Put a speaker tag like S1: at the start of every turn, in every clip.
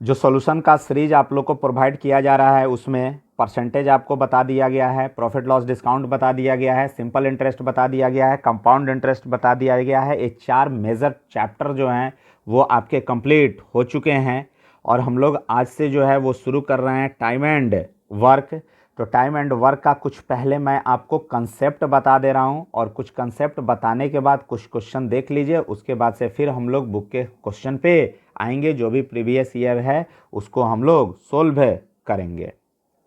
S1: जो सॉल्यूशन का सीरीज आप लोग को प्रोवाइड किया जा रहा है उसमें परसेंटेज आपको बता दिया गया है, प्रॉफिट लॉस डिस्काउंट बता दिया गया है, सिंपल इंटरेस्ट बता दिया गया है, कंपाउंड इंटरेस्ट बता दिया गया है। ये 4 मेजर चैप्टर जो हैं वो आपके कंप्लीट हो चुके हैं और हम लोग आज से जो है वो शुरू कर रहे हैं टाइम एंड वर्क। तो टाइम एंड वर्क का कुछ पहले मैं आपको कंसेप्ट बता दे रहा हूँ और कुछ कंसेप्ट बताने के बाद कुछ क्वेश्चन देख लीजिए, उसके बाद से फिर हम लोग बुक के क्वेश्चन पे आएंगे। जो भी प्रीवियस ईयर है उसको हम लोग सोल्व करेंगे।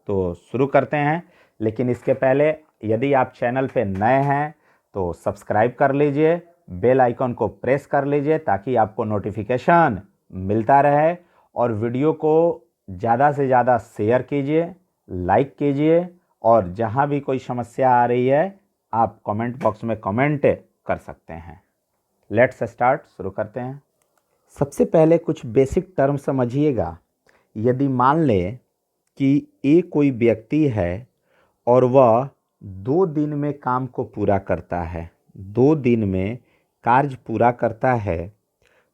S1: तो शुरू करते हैं, लेकिन इसके पहले यदि आप चैनल पे नए हैं तो सब्सक्राइब कर लीजिए, बेल आइकन को प्रेस कर लीजिए ताकि आपको नोटिफिकेशन मिलता रहे और वीडियो को ज़्यादा से ज़्यादा शेयर कीजिए, लाइक कीजिए और जहाँ भी कोई समस्या आ रही है आप कमेंट बॉक्स में कमेंट कर सकते हैं। लेट्स स्टार्ट, शुरू करते हैं। सबसे पहले कुछ बेसिक टर्म समझिएगा। यदि मान लें कि ए कोई व्यक्ति है और वह 2 दिन में काम को पूरा करता है, 2 दिन में कार्य पूरा करता है,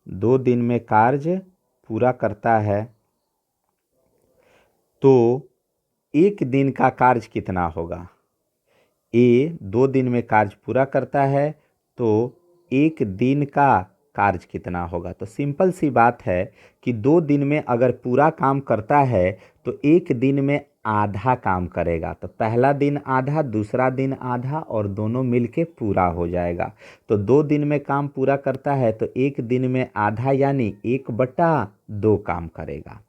S1: 2 दिन में कार्य पूरा करता है, तो 1 दिन का कार्य कितना होगा? ए 2 दिन में कार्य पूरा करता है तो 1 दिन का कार्य कितना होगा? तो सिंपल सी बात है कि 2 दिन में अगर पूरा काम करता है तो 1 दिन में आधा काम करेगा। तो पहला दिन आधा, दूसरा दिन आधा और दोनों मिलके पूरा हो जाएगा। तो 2 दिन में काम पूरा करता है तो 1 दिन में आधा यानी 1/2 काम करेगा।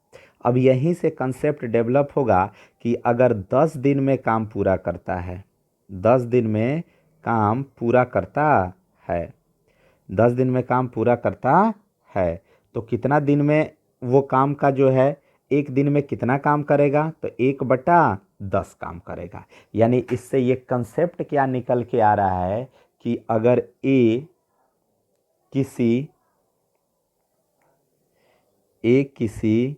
S1: अब यहीं से कंसेप्ट डेवलप होगा कि अगर 10 दिन में काम पूरा करता है, 10 दिन में काम पूरा करता है, 10 दिन में काम पूरा करता है तो कितना दिन में वो काम का जो है, 1 दिन में कितना काम करेगा? तो 1/10 काम करेगा। यानी इससे ये कंसेप्ट क्या निकल के आ रहा है कि अगर किसी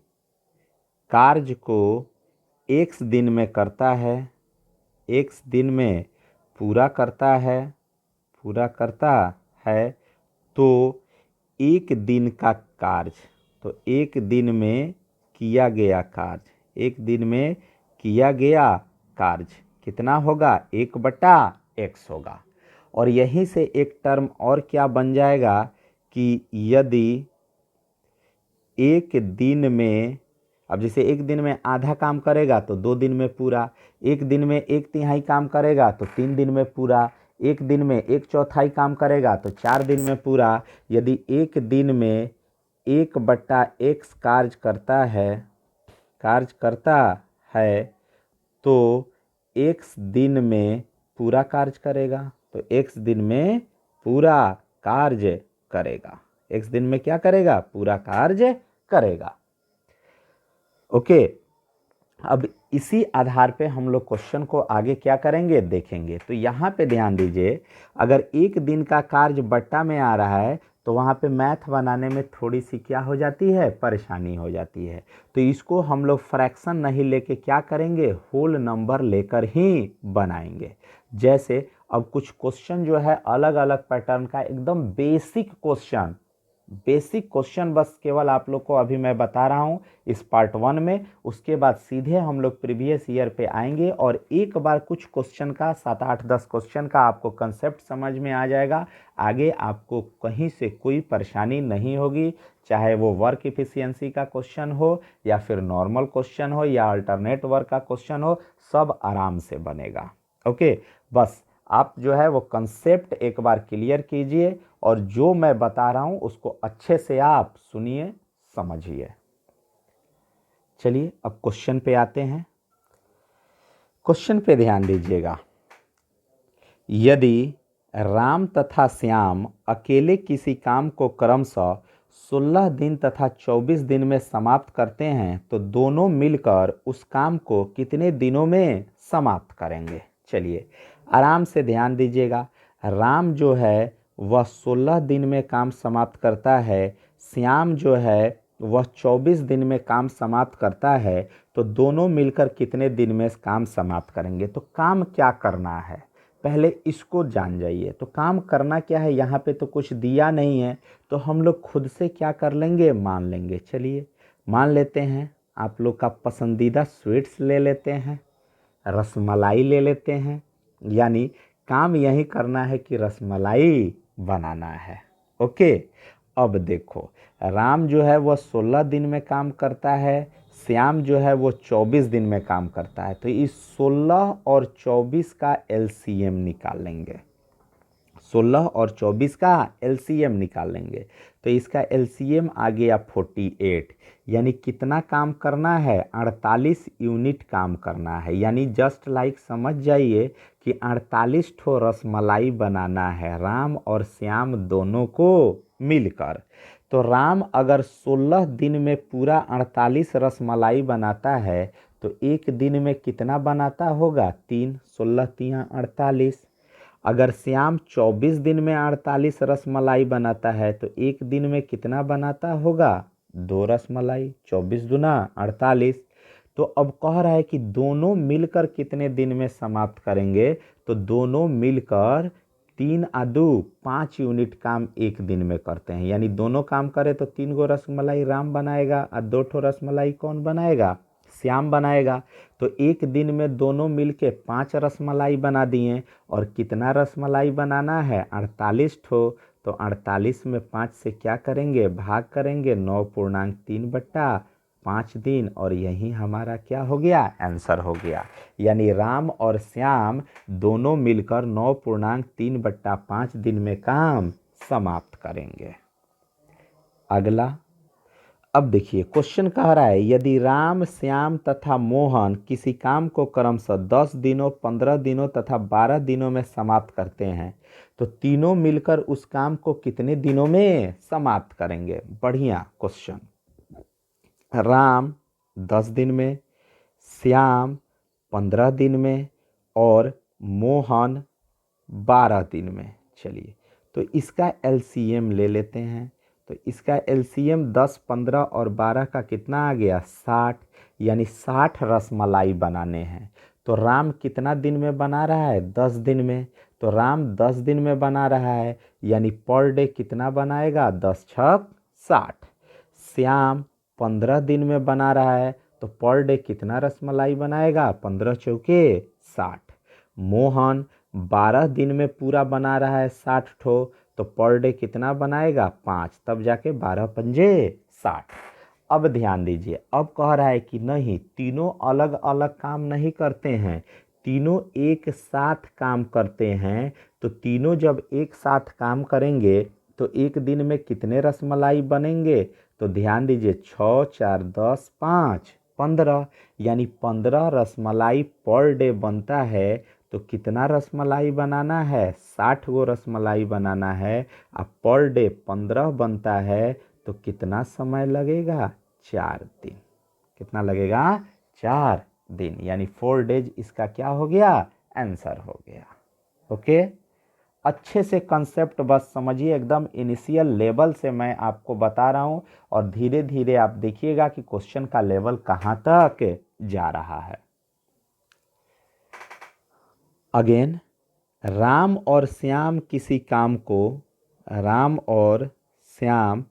S1: कार्य को x दिन में करता है, x दिन में पूरा करता है तो 1 दिन का कार्य, तो 1 दिन में किया गया कार्य, 1 दिन में किया गया कार्य कितना होगा? 1/x होगा। और यहीं से एक टर्म और क्या बन जाएगा कि यदि 1 दिन में, अब जैसे 1 दिन में आधा काम करेगा तो 2 दिन में पूरा, 1 दिन में 1/3 काम करेगा तो 3 दिन में पूरा, 1 दिन में 1/4 काम करेगा तो 4 दिन में पूरा। यदि 1 दिन में 1/x कार्य करता है तो x दिन में पूरा कार्य करेगा, तो x दिन में पूरा कार्य करेगा, x दिन में क्या करेगा? पूरा कार्य करेगा। ओके, अब इसी आधार पे हम लोग क्वेश्चन को आगे क्या करेंगे देखेंगे। तो यहाँ पे ध्यान दीजिए, अगर 1 दिन का कार्य बट्टा में आ रहा है तो वहाँ पे मैथ बनाने में थोड़ी सी क्या हो जाती है? परेशानी हो जाती है। तो इसको हम लोग फ्रैक्शन नहीं लेके क्या करेंगे? होल नंबर लेकर ही बनाएंगे। जैसे अब कुछ क्वेश्चन जो है अलग अलग पैटर्न का, एकदम बेसिक क्वेश्चन बस केवल आप लोग को अभी मैं बता रहा हूँ इस पार्ट 1 में। उसके बाद सीधे हम लोग प्रीवियस ईयर पे आएंगे और एक बार कुछ क्वेश्चन का 7 8 10 क्वेश्चन का आपको कंसेप्ट समझ में आ जाएगा। आगे आपको कहीं से कोई परेशानी नहीं होगी, चाहे वो वर्क इफिशियंसी का क्वेश्चन हो या फिर नॉर्मल क्वेश्चन हो या अल्टरनेट वर्क का क्वेश्चन हो, सब आराम से बनेगा। ओके, बस आप जो है वो कंसेप्ट एक बार क्लियर कीजिए और जो मैं बता रहा हूं उसको अच्छे से आप सुनिए, समझिए। चलिए अब क्वेश्चन पे आते हैं। क्वेश्चन पे ध्यान दीजिएगा। यदि राम तथा श्याम अकेले किसी काम को क्रमशः 16 दिन तथा 24 दिन में समाप्त करते हैं तो दोनों मिलकर उस काम को कितने दिनों में समाप्त करेंगे? चलिए आराम से ध्यान दीजिएगा। राम जो है वह 16 दिन में काम समाप्त करता है, श्याम जो है वह 24 दिन में काम समाप्त करता है, तो दोनों मिलकर कितने दिन में काम समाप्त करेंगे? तो काम क्या करना है पहले इसको जान जाइए। तो काम करना क्या है, यहाँ पे तो कुछ दिया नहीं है तो हम लोग खुद से क्या कर लेंगे? मान लेंगे। चलिए मान लेते हैं आप लोग का पसंदीदा स्वीट्स ले लेते हैं, रसमलाई ले लेते हैं, यानी काम यही करना है कि रसमलाई बनाना है। ओके। अब देखो, राम जो है वह 16 दिन में काम करता है, श्याम जो है वो 24 दिन में काम करता है। तो इस 16 और 24 का एलसीएम निकालेंगे, 16 और 24 का एलसीएम निकालेंगे। तो इसका एलसीएम आ गया 48, यानी कितना काम करना है, 48 यूनिट काम करना है। यानी जस्ट लाइक समझ जाइए कि 48 ठो रसमलाई बनाना है राम और श्याम दोनों को मिलकर। तो राम अगर 16 दिन में पूरा 48 रसमलाई बनाता है तो एक दिन में कितना बनाता होगा, 3, 16 3 48। अगर श्याम 24 दिन में 48 रसमलाई बनाता है तो एक दिन में कितना बनाता होगा, 2 रसमलाई, 24 दूना 48। तो अब कह रहा है कि दोनों मिलकर कितने दिन में समाप्त करेंगे, तो दोनों मिलकर 3 आ 2 5 यूनिट काम एक दिन में करते हैं। यानी दोनों काम करे तो 3 गो रसमलाई राम बनाएगा और 2 ठो रसमलाई कौन बनाएगा, श्याम बनाएगा। तो एक दिन में दोनों मिलके 5 रसमलाई बना दिए। और कितना रसमलाई बनाना है, 48 ठो। तो 48 में 5 से क्या करेंगे, भाग करेंगे, 9.3/5 दिन। और यही हमारा क्या हो गया, आंसर हो गया। यानी राम और श्याम दोनों मिलकर 9.3/5 दिन में काम समाप्त करेंगे। अगला, अब देखिए क्वेश्चन कह रहा है यदि राम, श्याम तथा मोहन किसी काम को क्रमशः 10 दिनों, 15 दिनों तथा 12 दिनों में समाप्त करते हैं तो तीनों मिलकर उस काम को कितने दिनों में समाप्त करेंगे। बढ़िया क्वेश्चन। राम 10 दिन में, श्याम 15 दिन में और मोहन 12 दिन में। चलिए तो इसका एलसीएम ले लेते हैं। तो इसका एलसीएम 10, 15 और 12 का कितना आ गया, 60। यानी 60 रसमलाई बनाने हैं। तो राम कितना दिन में बना रहा है, 10 दिन में। तो राम 10 दिन में बना रहा है, यानी पर डे कितना बनाएगा, 10 छक 60। श्याम 15 दिन में बना रहा है तो पर डे कितना रसमलाई बनाएगा, 15 चौके 60। मोहन 12 दिन में पूरा बना रहा है 60 ठो, तो पर डे कितना बनाएगा, 5, तब जाके 12 पंजे 60। अब ध्यान दीजिए, अब कह रहा है कि नहीं, तीनों अलग अलग काम नहीं करते हैं, तीनों एक साथ काम करते हैं। तो तीनों जब एक साथ काम करेंगे तो एक दिन में कितने रसमलाई बनेंगे, तो ध्यान दीजिए, 6, 4, 10, 5, 15। यानी 15 रसमलाई पर डे बनता है। तो कितना रसमलाई बनाना है, 60 गो रसमलाई बनाना है। अब पर डे 15 बनता है तो कितना समय लगेगा, 4 दिन। कितना लगेगा, 4 दिन। यानी 4 डेज इसका क्या हो गया, आंसर हो गया। ओके। अच्छे से कंसेप्ट बस समझिए, एकदम इनिशियल लेवल से मैं आपको बता रहा हूँ और धीरे धीरे आप देखिएगा कि क्वेश्चन का लेवल कहाँ तक जा रहा है। अगेन, राम और श्याम किसी काम को, राम और श्याम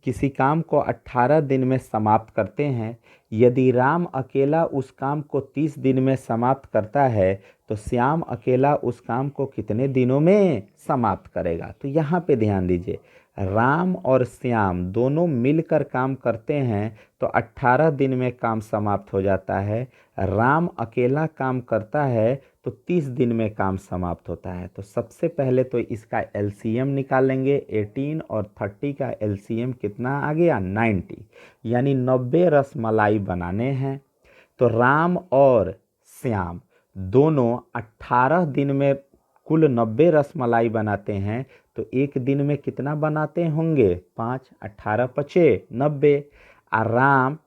S1: किसी काम को 18 दिन में समाप्त करते हैं। यदि राम अकेला उस काम को 30 दिन में समाप्त करता है तो श्याम अकेला उस काम को कितने दिनों में समाप्त करेगा। तो यहाँ पे ध्यान दीजिए, राम और श्याम दोनों मिलकर काम करते हैं तो 18 दिन में काम समाप्त हो जाता है। राम अकेला काम करता है तो 30 दिन में काम समाप्त होता है। तो सबसे पहले तो इसका एलसीएम निकालेंगे। 18 और 30 का एलसीएम कितना आ गया, 90। यानी 90 रसमलाई बनाने हैं। तो राम और श्याम दोनों 18 दिन में कुल 90 रसमलाई बनाते हैं। तो एक दिन में कितना बनाते होंगे, 5, 18 पचे 90। और राम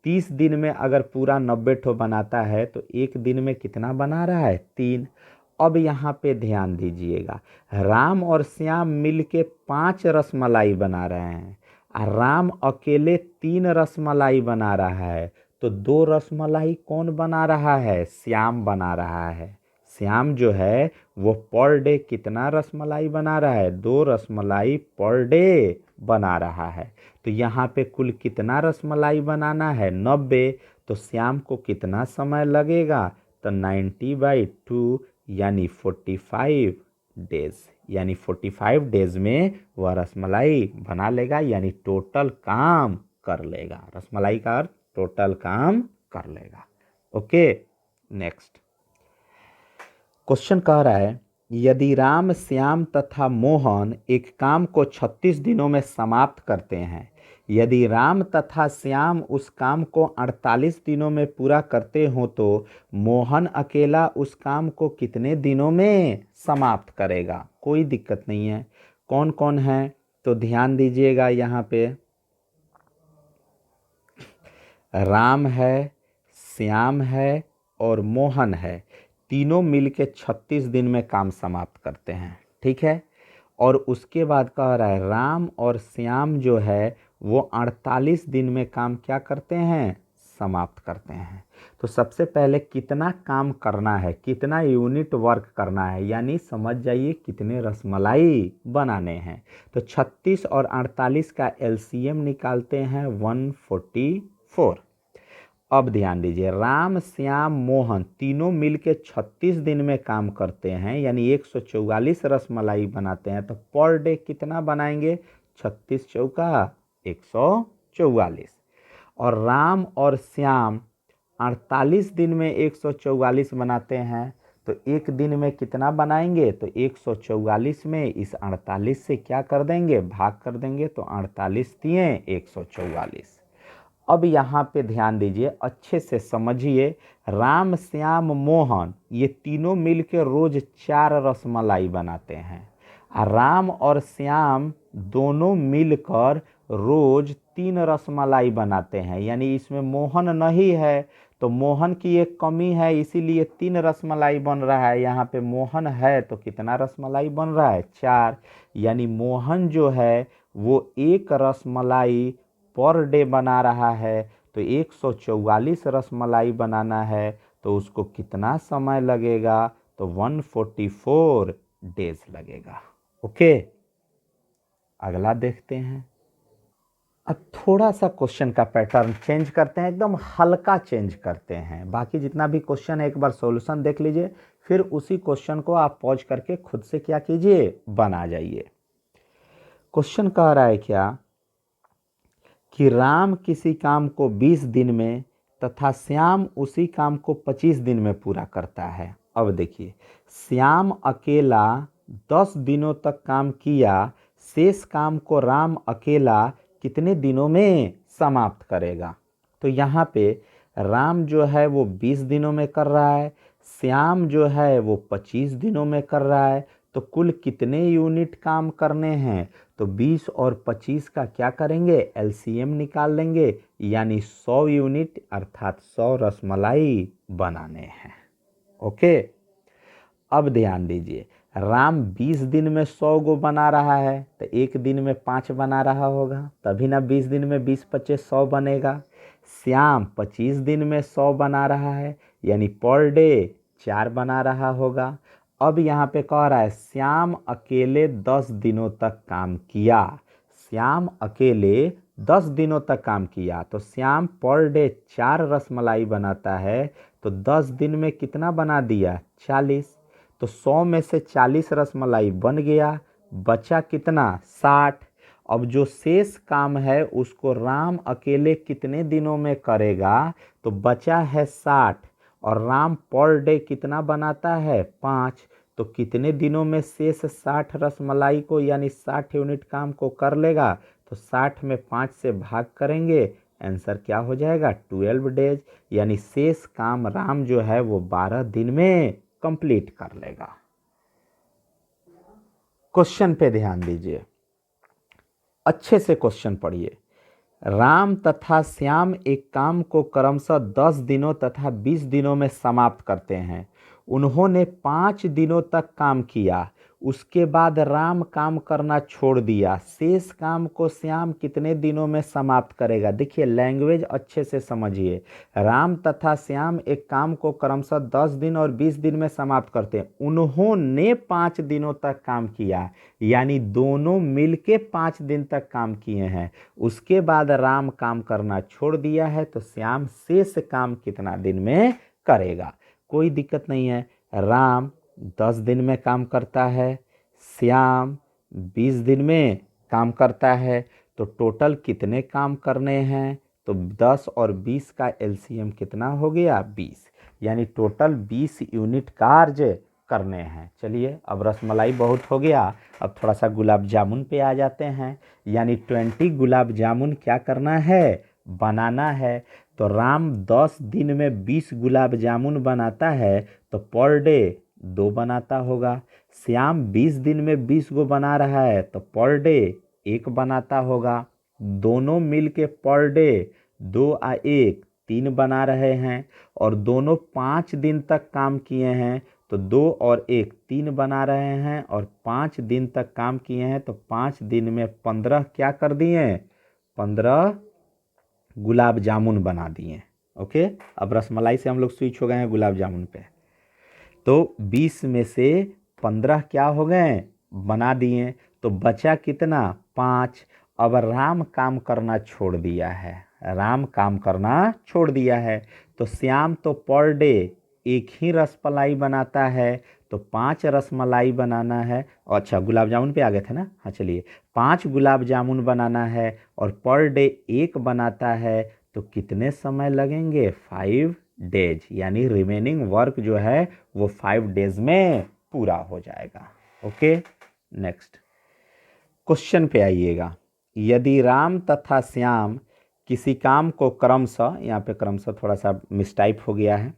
S1: 30 दिन में अगर पूरा 90 ठो बनाता है तो एक दिन में कितना बना रहा है, 3। अब यहाँ पे ध्यान दीजिएगा, राम और श्याम मिलके 5 रसमलाई बना रहे हैं और राम अकेले 3 रसमलाई बना रहा है। तो 2 रसमलाई कौन बना रहा है, श्याम बना रहा है। श्याम जो है वो पर डे कितना रसमलाई बना रहा है, 2 रसमलाई पर डे बना रहा है। तो यहाँ पे कुल कितना रसमलाई बनाना है 90, तो श्याम को कितना समय लगेगा, तो 90/2 यानी 45 डेज, यानी 45 डेज में वह रसमलाई बना लेगा, यानी टोटल काम कर लेगा। रसमलाई का अर्थ टोटल काम कर लेगा। ओके, नेक्स्ट क्वेश्चन कह रहा है यदि राम, श्याम तथा मोहन एक काम को 36 दिनों में समाप्त करते हैं, यदि राम तथा श्याम उस काम को 48 दिनों में पूरा करते हो तो मोहन अकेला उस काम को कितने दिनों में समाप्त करेगा। कोई दिक्कत नहीं है। कौन कौन है तो ध्यान दीजिएगा, यहाँ पे राम है, श्याम है और मोहन है, तीनों मिलके 36 दिन में काम समाप्त करते हैं। ठीक है, और उसके बाद कह रहा है राम और श्याम जो है वो 48 दिन में काम क्या करते हैं, समाप्त करते हैं। तो सबसे पहले कितना काम करना है, कितना यूनिट वर्क करना है, यानी समझ जाइए कितने रसमलाई बनाने हैं। तो 36 और 48 का एलसीएम निकालते हैं 144। अब ध्यान दीजिए, राम, श्याम, मोहन तीनों मिलके 36 दिन में काम करते हैं, यानी 144 रसमलाई बनाते हैं। तो पर डे कितना बनाएंगे, 36 चौका 144। और राम और श्याम 48 दिन में 144 बनाते हैं, तो एक दिन में कितना बनाएंगे, तो 144 में इस 48 से क्या कर देंगे, भाग कर देंगे, तो 48 दिए 144। अब यहाँ पे ध्यान दीजिए, अच्छे से समझिए, राम, श्याम, मोहन ये तीनों मिलकर रोज 4 रसमलाई बनाते हैं। राम और श्याम दोनों मिलकर रोज 3 रसमलाई बनाते हैं, यानी इसमें मोहन नहीं है तो मोहन की एक कमी है, इसीलिए 3 रसमलाई बन रहा है। यहाँ पे मोहन है तो कितना रसमलाई बन रहा है, 4, यानी मोहन जो है वो 1 रसमलाई पर डे बना रहा है। तो 144 रसमलाई बनाना है तो उसको कितना समय लगेगा, तो 144 डेज लगेगा। ओके, अगला देखते हैं। अब थोड़ा सा क्वेश्चन का पैटर्न चेंज करते हैं, एकदम हल्का चेंज करते हैं। बाकी जितना भी क्वेश्चन है एक बार सॉल्यूशन देख लीजिए, फिर उसी क्वेश्चन को आप पॉज करके खुद से क्या कीजिए, बना जाइए। क्वेश्चन कह रहा है क्या कि राम किसी काम को 20 दिन में तथा श्याम उसी काम को 25 दिन में पूरा करता है। अब देखिए, श्याम अकेला 10 दिनों तक काम किया, शेष काम को राम अकेला कितने दिनों में समाप्त करेगा। तो यहाँ पे राम जो है वो 20 दिनों में कर रहा है, श्याम जो है वो 25 दिनों में कर रहा है। तो कुल कितने यूनिट काम करने हैं, तो 20 और 25 का क्या करेंगे, एलसीएम निकाल लेंगे, यानी 100 यूनिट अर्थात 100 रसमलाई बनाने हैं। ओके, अब ध्यान दीजिए, राम 20 दिन में 100 गो बना रहा है तो एक दिन में 5 बना रहा होगा, तभी ना 20 दिन में 20 25 100 बनेगा। श्याम 25 दिन में 100 बना रहा है, यानी पर डे 4 बना रहा होगा। अब यहाँ पे कह रहा है श्याम अकेले 10 दिनों तक काम किया, श्याम अकेले 10 दिनों तक काम किया, तो श्याम पर डे 4 रसमलाई बनाता है। तो 10 दिन में कितना बना दिया, 40। तो 100 में से 40 रसमलाई बन गया, बचा कितना, 60। अब जो शेष काम है उसको राम अकेले कितने दिनों में करेगा, तो बचा है 60, और राम पर डे कितना बनाता है, 5। तो कितने दिनों में शेष 60 रसमलाई को यानी 60 यूनिट काम को कर लेगा, तो 60 में 5 से भाग करेंगे, आंसर क्या हो जाएगा, 12 डेज, यानी शेष काम राम जो है वो 12 दिन में कंप्लीट कर लेगा। क्वेश्चन पे ध्यान दीजिए, अच्छे से क्वेश्चन पढ़िए। राम तथा श्याम एक काम को क्रमशः 10 दिनों तथा 20 दिनों में समाप्त करते हैं। उन्होंने 5 दिनों तक काम किया, उसके बाद राम काम करना छोड़ दिया, शेष काम को श्याम कितने दिनों में समाप्त करेगा। देखिए लैंग्वेज अच्छे से समझिए, राम तथा श्याम एक काम को क्रमशः 10 दिन और 20 दिन में समाप्त करते हैं। उन्होंने 5 दिनों तक काम किया, यानी दोनों मिलके 5 दिन तक काम किए हैं। उसके बाद राम काम करना छोड़ दिया है, तो श्याम शेष काम कितना दिन में करेगा। कोई दिक्कत नहीं है, राम 10 दिन में काम करता है, श्याम 20 दिन में काम करता है, तो टोटल कितने काम करने हैं, तो 10 और 20 का एलसीएम कितना हो गया 20, यानी टोटल 20 यूनिट कार्य करने हैं। चलिए अब रसमलाई बहुत हो गया, अब थोड़ा सा गुलाब जामुन पे आ जाते हैं। यानी 20 गुलाब जामुन क्या करना है, बनाना है। तो राम 10 दिन में 20 गुलाब जामुन बनाता है, तो पर डे 2 बनाता होगा। श्याम 20 दिन में 20 गो बना रहा है, तो पर डे 1 बनाता होगा। दोनों मिल के पर डे 2 आ 1 3 बना रहे हैं, और दोनों 5 दिन तक काम किए हैं, तो 2 और 1 3 बना रहे हैं, और 5 दिन तक काम किए हैं, तो 5 दिन में 15 क्या कर दिए, 15 गुलाब जामुन बना दिए। ओके, अब रसमलाई से हम लोग स्विच हो गए हैं गुलाब जामुन पे। तो 20 में से 15 क्या हो गए, बना दिए, तो बचा कितना 5। अब राम काम करना छोड़ दिया है, राम काम करना छोड़ दिया है, तो श्याम तो पर डे 1 ही रसमलाई बनाता है, तो 5 रसमलाई बनाना है। अच्छा गुलाब जामुन पे आ गए थे ना, हाँ चलिए 5 गुलाब जामुन बनाना है, और पर डे 1 बनाता है, तो कितने समय लगेंगे 5 डेज, यानी रिमेनिंग वर्क जो है वो 5 डेज में पूरा हो जाएगा। ओके, नेक्स्ट क्वेश्चन पे आइएगा। यदि राम तथा श्याम किसी काम को क्रमशः, यहाँ पे क्रमशः थोड़ा सा मिसटाइप हो गया है,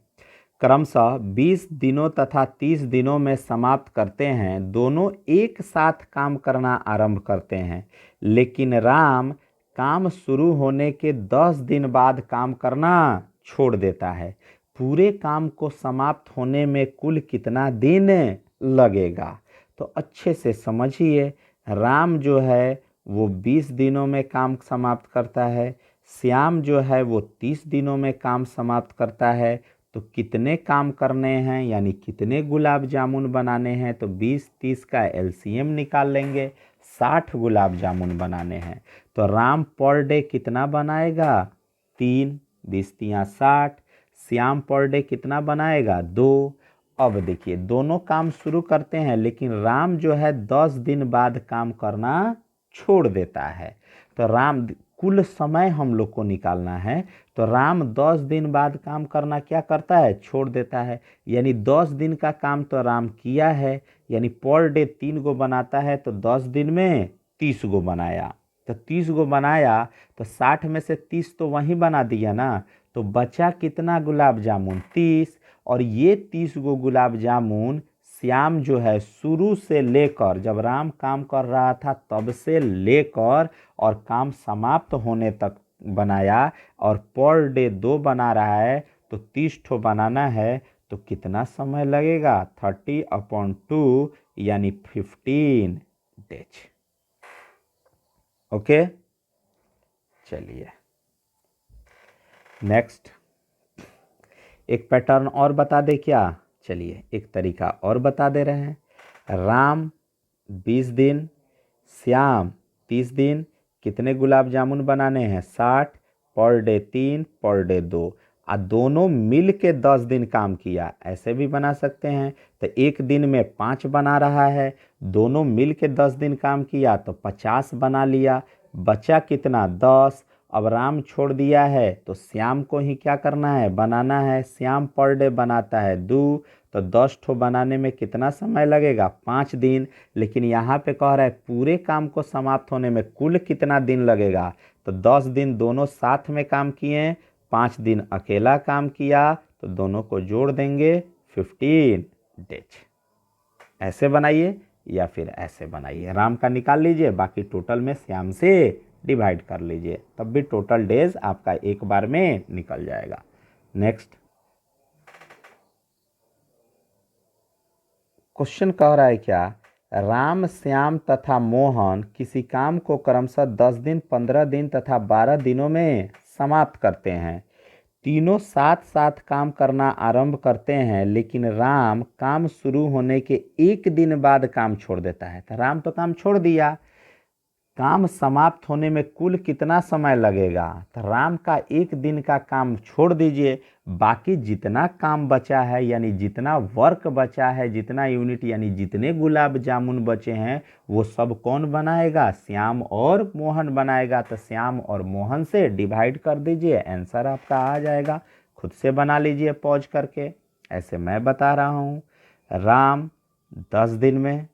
S1: क्रमशः 20 दिनों तथा 30 दिनों में समाप्त करते हैं, दोनों एक साथ काम करना आरंभ करते हैं, लेकिन राम काम शुरू होने के 10 दिन बाद काम करना छोड़ देता है, पूरे काम को समाप्त होने में कुल कितना दिन लगेगा। तो अच्छे से समझिए, राम जो है वो 20 दिनों में काम समाप्त करता है, श्याम जो है वो 30 दिनों में काम समाप्त करता है, तो कितने काम करने हैं, यानी कितने गुलाब जामुन बनाने हैं, तो 20-30 का एलसीएम निकाल लेंगे, 60 गुलाब जामुन बनाने हैं। तो राम पर डे कितना बनाएगा 3, 20 तिया 60, श्याम पर डे कितना बनाएगा 2। अब देखिए दोनों काम शुरू करते हैं, लेकिन राम जो है 10 दिन बाद काम करना छोड़ देता है। तो राम कुल समय हम लोग को निकालना है, तो राम 10 दिन बाद काम करना क्या करता है, छोड़ देता है, यानी 10 दिन का काम तो राम किया है, यानी पर डे 3 गो बनाता है, तो 10 दिन में 30 गो बनाया, तो 30 गो बनाया, तो 60 में से 30 तो वहीं बना दिया ना, तो बचा कितना गुलाब जामुन 30, और ये 30 गो गुलाब जामुन श्याम जो है शुरू से लेकर, जब राम काम कर रहा था तब से लेकर और काम समाप्त होने तक बनाया, और पर डे 2 बना रहा है, तो 30 ठो बनाना है, तो कितना समय लगेगा 30/2 यानी 15 डेज। ओके, चलिए नेक्स्ट एक पैटर्न और बता दे क्या, चलिए एक तरीका और बता दे रहे हैं। राम 20 दिन, श्याम 30 दिन, कितने गुलाब जामुन बनाने हैं 60, पर डे 3, पर डे 2, और दोनों मिल के 10 दिन काम किया, ऐसे भी बना सकते हैं। तो एक दिन में 5 बना रहा है, दोनों मिल के 10 दिन काम किया, तो 50 बना लिया, बचा कितना 10। अब राम छोड़ दिया है, तो श्याम को ही क्या करना है, बनाना है। श्याम पर डे बनाता है 2, तो 10 ठो बनाने में कितना समय लगेगा 5 दिन, लेकिन यहाँ पे कह रहा है पूरे काम को समाप्त होने में कुल कितना दिन लगेगा, तो 10 दिन दोनों साथ में काम किए, 5 दिन अकेला काम किया, तो दोनों को जोड़ देंगे 15 डेज। ऐसे बनाइए या फिर ऐसे बनाइए, राम का निकाल लीजिए, बाकी टोटल में श्याम से डिवाइड कर लीजिए, तब भी टोटल डेज आपका एक बार में निकल जाएगा। नेक्स्ट क्वेश्चन कह रहा है क्या, राम, श्याम तथा मोहन किसी काम को क्रमशः 10 दिन, 15 दिन तथा 12 दिनों में समाप्त करते हैं। तीनों साथ साथ काम करना आरंभ करते हैं, लेकिन राम काम शुरू होने के एक दिन बाद काम छोड़ देता है। तो राम तो काम छोड़ दिया, काम समाप्त होने में कुल कितना समय लगेगा? तो राम का एक दिन का काम छोड़ दीजिए, बाकी जितना काम बचा है यानी जितना वर्क बचा है, जितना यूनिट यानी जितने गुलाब जामुन बचे हैं, वो सब कौन बनाएगा? श्याम और मोहन बनाएगा। तो श्याम और मोहन से डिवाइड कर दीजिए, आंसर आपका आ जाएगा। खुद से बना लीजिए पॉज करके, ऐसे मैं बता रहा हूँ। राम 10 दिन में,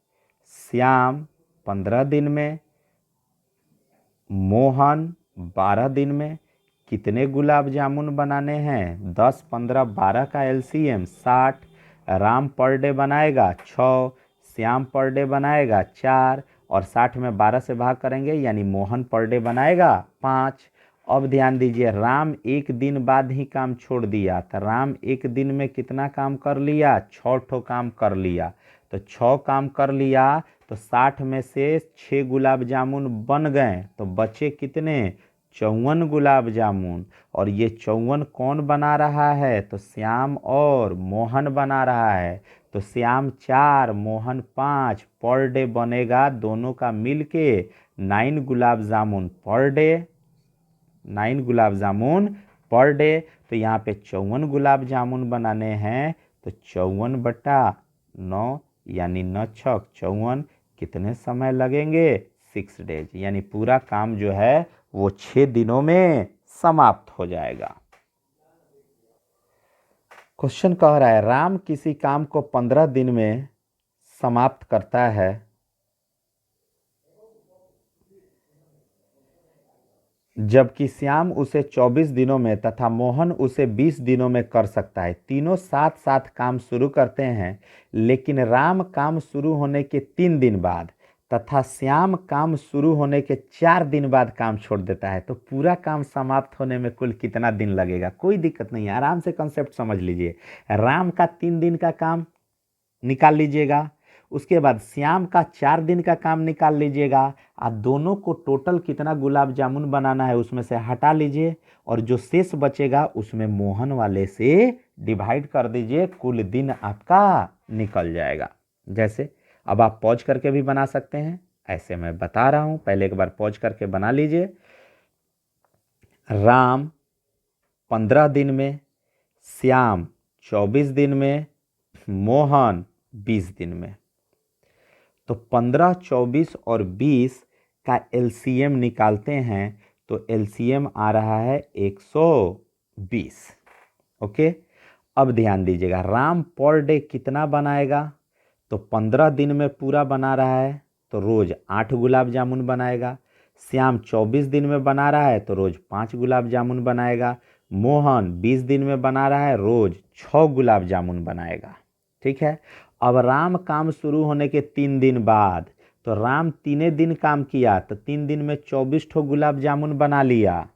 S1: श्याम 15 दिन में, मोहन 12 दिन में। कितने गुलाब जामुन बनाने हैं? 10, 15, 12 का एलसीएम 60। राम पर डे बनाएगा 6, श्याम पर डे बनाएगा 4, और 60 में 12 से भाग करेंगे यानी मोहन पर डे बनाएगा 5। अब ध्यान दीजिए, राम एक दिन बाद ही काम छोड़ दिया, तो राम एक दिन में कितना काम कर लिया? 6 ठो काम कर लिया। तो 6 काम कर लिया तो 60 में से 6 गुलाब जामुन बन गए, तो बचे कितने? 54 गुलाब जामुन। और ये 54 कौन बना रहा है? तो श्याम और मोहन बना रहा है। तो श्याम 4, मोहन 5 पर डे बनेगा दोनों का मिलके 9 gulab jamun per day. 9 gulab jamun per day. तो यहाँ पे 54 गुलाब जामुन बनाने हैं, तो 54/9 यानी 9 छक 54, कितने समय लगेंगे? 6 डेज, यानी पूरा काम जो है वो 6 दिनों में समाप्त हो जाएगा। क्वेश्चन कह रहा है राम किसी काम को 15 दिन में समाप्त करता है, जबकि श्याम उसे 24 दिनों में तथा मोहन उसे 20 दिनों में कर सकता है। तीनों साथ साथ काम शुरू करते हैं, लेकिन राम काम शुरू होने के 3 दिन बाद तथा श्याम काम शुरू होने के 4 दिन बाद काम छोड़ देता है। तो पूरा काम समाप्त होने में कुल कितना दिन लगेगा? कोई दिक्कत नहीं है, आराम से कंसेप्ट समझ लीजिए। राम का 3 दिन का काम निकाल लीजिएगा, उसके बाद श्याम का 4 दिन का काम निकाल लीजिएगा, और दोनों को टोटल कितना गुलाब जामुन बनाना है उसमें से हटा लीजिए, और जो शेष बचेगा उसमें मोहन वाले से डिवाइड कर दीजिए, कुल दिन आपका निकल जाएगा। जैसे अब आप पॉज करके भी बना सकते हैं, ऐसे मैं बता रहा हूं, पहले एक बार पॉज करके बना लीजिए। राम 15 दिन में, श्याम 24 दिन में, मोहन 20 दिन में। तो 15, 24 और 20 का एलसीएम निकालते हैं, तो एलसीएम आ रहा है 120। ओके, अब ध्यान दीजिएगा, राम पर डे कितना बनाएगा? तो 15 दिन में पूरा बना रहा है तो रोज 8 गुलाब जामुन बनाएगा। श्याम 24 दिन में बना रहा है तो रोज 5 गुलाब जामुन बनाएगा। मोहन 20 दिन में बना रहा है, रोज 6 गुलाब जामुन बनाएगा। ठीक है, अब राम काम शुरू होने के 3 दिन बाद, तो राम 3 दिन काम किया तो 3 दिन में 24 ठो गुलाब जामुन बना लिया।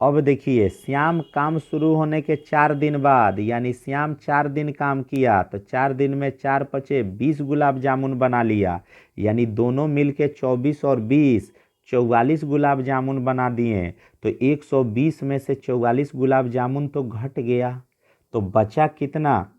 S1: अब देखिए, श्याम काम शुरू होने के 4 दिन बाद, यानी श्याम 4 दिन काम किया तो 4 दिन में 4 पचे 20 गुलाब जामुन बना लिया, यानी दोनों मिलके 24 और 20 44 गुलाब जामुन बना दिए। तो 120 में से 44 गुलाब जामुन तो घट गया, तो बचा कितना?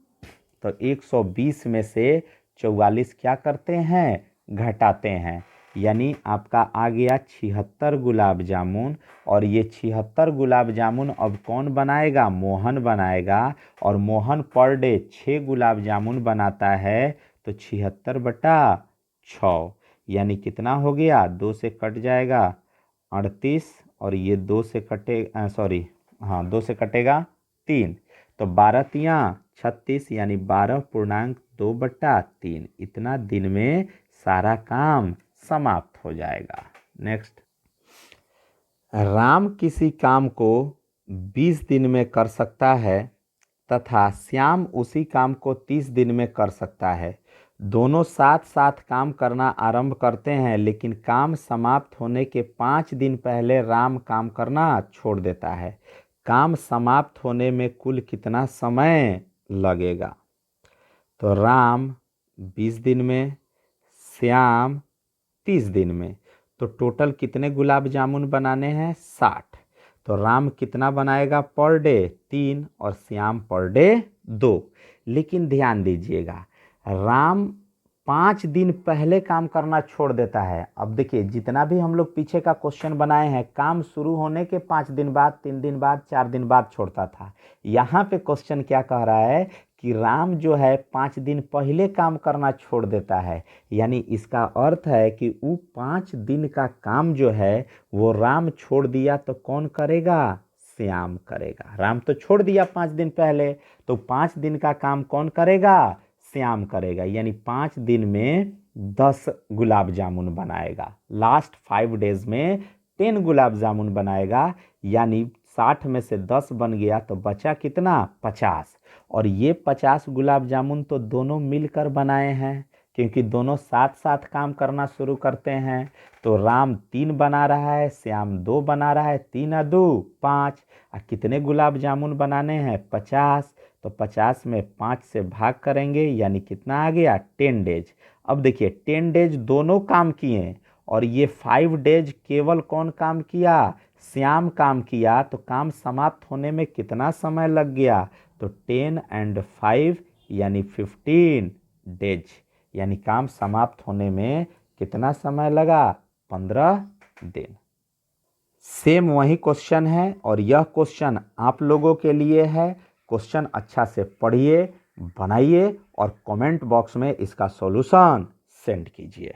S1: तो 120 में से 44 क्या करते हैं? घटाते हैं, यानी आपका आ गया 76 गुलाब जामुन। और ये 76 गुलाब जामुन अब कौन बनाएगा? मोहन बनाएगा। और मोहन पर डे 6 गुलाब जामुन बनाता है, तो 76/6 यानी कितना हो गया? 2 से कट जाएगा 38, और ये 2 से कटे सॉरी हाँ 2 से कटेगा 3, तो 12 तियाँ 36 यानी 12.2/3। इतना दिन में सारा काम समाप्त हो जाएगा। नेक्स्ट, राम किसी काम को 20 दिन में कर सकता है तथा श्याम उसी काम को 30 दिन में कर सकता है। दोनों साथ साथ काम करना आरंभ करते हैं, लेकिन काम समाप्त होने के 5 दिन पहले राम काम करना छोड़ देता है। काम समाप्त होने में कुल कितना समय लगेगा? तो राम 20 दिन में, श्याम 30 दिन में। तो टोटल कितने गुलाब जामुन बनाने हैं? 60। तो राम कितना बनाएगा पर डे? 3 और श्याम पर डे 2। लेकिन ध्यान दीजिएगा, राम 5 दिन पहले काम करना छोड़ देता है। अब देखिए, जितना भी हम लोग पीछे का क्वेश्चन बनाए हैं, काम शुरू होने के 5 दिन बाद, 3 दिन बाद, 4 दिन बाद छोड़ता था। यहाँ पे क्वेश्चन क्या कह रहा है कि राम जो है 5 दिन पहले काम करना छोड़ देता है। यानी इसका अर्थ है कि वो 5 दिन का काम जो है वो राम छोड़ दिया तो कौन करेगा? श्याम करेगा। राम तो छोड़ दिया 5 दिन पहले, तो 5 दिन का काम कौन करेगा? श्याम करेगा। यानी 5 दिन में 10 गुलाब जामुन बनाएगा। लास्ट 5 डेज में 10 गुलाब जामुन बनाएगा। यानी 60 में से 10 बन गया तो बचा कितना? 50। और ये 50 गुलाब जामुन तो दोनों मिलकर बनाए हैं, क्योंकि दोनों साथ साथ काम करना शुरू करते हैं। तो राम 3 बना रहा है, श्याम 2 बना रहा है। 3 और 2 5। और कितने गुलाब जामुन बनाने हैं? 50। तो 50 में 5 से भाग करेंगे, यानी कितना आ गया? 10 डेज। अब देखिए, 10 डेज दोनों काम किए और ये 5 डेज केवल कौन काम किया? श्याम काम किया। तो काम समाप्त होने में कितना समय लग गया? तो 10 और 5 यानी 15 डेज। यानी काम समाप्त होने में कितना समय लगा? 15 दिन। सेम वही क्वेश्चन है और यह क्वेश्चन आप लोगों के लिए है। क्वेश्चन अच्छा से पढ़िए, बनाइए और कमेंट बॉक्स में इसका सॉल्यूशन सेंड कीजिए।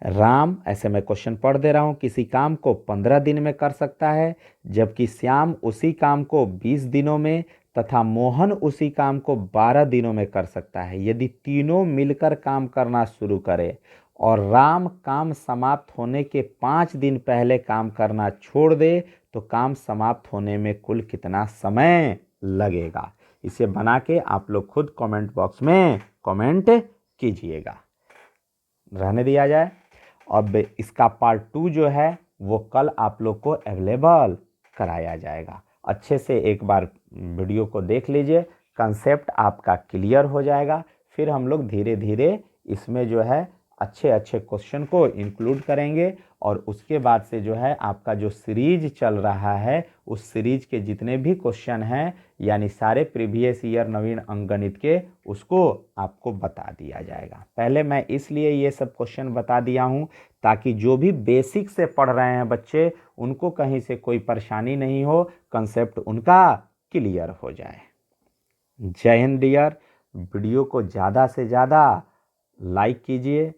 S1: राम, ऐसे मैं क्वेश्चन पढ़ दे रहा हूँ, किसी काम को 15 दिन में कर सकता है, जबकि श्याम उसी काम को 20 दिनों में तथा मोहन उसी काम को 12 दिनों में कर सकता है। यदि तीनों मिलकर काम करना शुरू करें और राम काम समाप्त होने के 5 दिन पहले काम करना छोड़ दे तो काम समाप्त होने में कुल कितना समय लगेगा? इसे बना के आप लोग खुद कमेंट बॉक्स में कमेंट कीजिएगा। रहने दिया जाए। अब इसका पार्ट 2 जो है वो कल आप लोग को अवेलेबल कराया जाएगा। अच्छे से एक बार वीडियो को देख लीजिए, कंसेप्ट आपका क्लियर हो जाएगा। फिर हम लोग धीरे धीरे इसमें जो है अच्छे अच्छे क्वेश्चन को इंक्लूड करेंगे और उसके बाद से जो है आपका जो सीरीज चल रहा है उस सीरीज के जितने भी क्वेश्चन हैं, यानी सारे प्रीवियस ईयर नवीन अंकगणित के, उसको आपको बता दिया जाएगा। पहले मैं इसलिए ये सब क्वेश्चन बता दिया हूँ ताकि जो भी बेसिक से पढ़ रहे हैं बच्चे, उनको कहीं से कोई परेशानी नहीं हो, कंसेप्ट उनका क्लियर हो जाए। जय हिंद डियर। वीडियो को ज़्यादा से ज़्यादा लाइक कीजिए,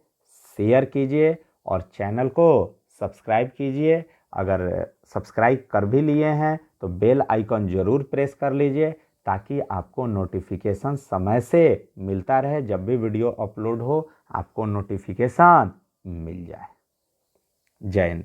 S1: शेयर कीजिए और चैनल को सब्सक्राइब कीजिए। अगर सब्सक्राइब कर भी लिए हैं तो बेल आइकन ज़रूर प्रेस कर लीजिए ताकि आपको नोटिफिकेशन समय से मिलता रहे। जब भी वीडियो अपलोड हो आपको नोटिफिकेशन मिल जाए। जय हिंद।